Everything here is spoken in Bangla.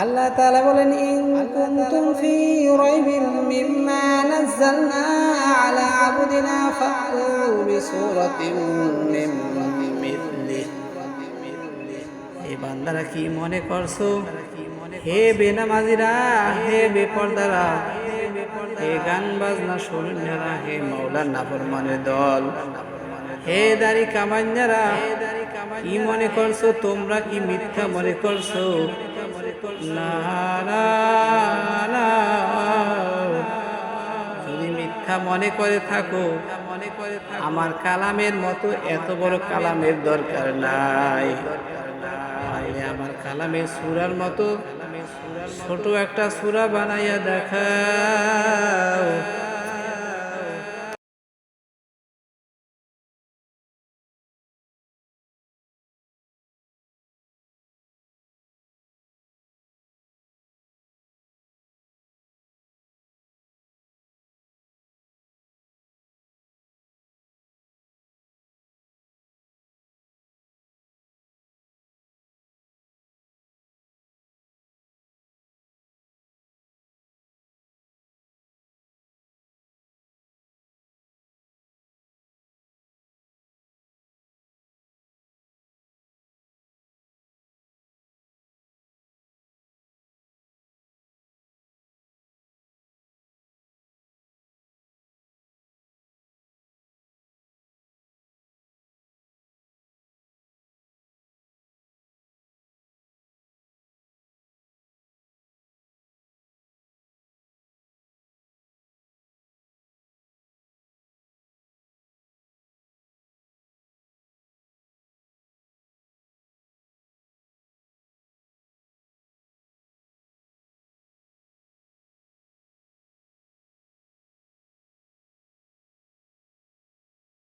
আল্লাহ তাআলা বলেন, ইন কুনতুম ফি রাইবিন মিম্মা নাযালনা আলা আবদিনা ফাতু বিসূরাতিন মিন মিথলিহি। এই বান্দারা কি মনে করছো, হে বেনামাজিরা, হে বেপরদারা, হে গান বাজনা শরীরা, হে মাওলার নাফরমানের দল, হে দাড়ি কামাইনারা, কি মনে করছো, তোমরা কি মিথ্যা মনে করছো? না না না, যদি মিথ্যা মনে করে থাকো, আমার কালামের মতো এত বড় কালামের দরকার নাই। আমার কালামের সূরার মতো ছোট একটা সূরা বানাইয়া দেখাও।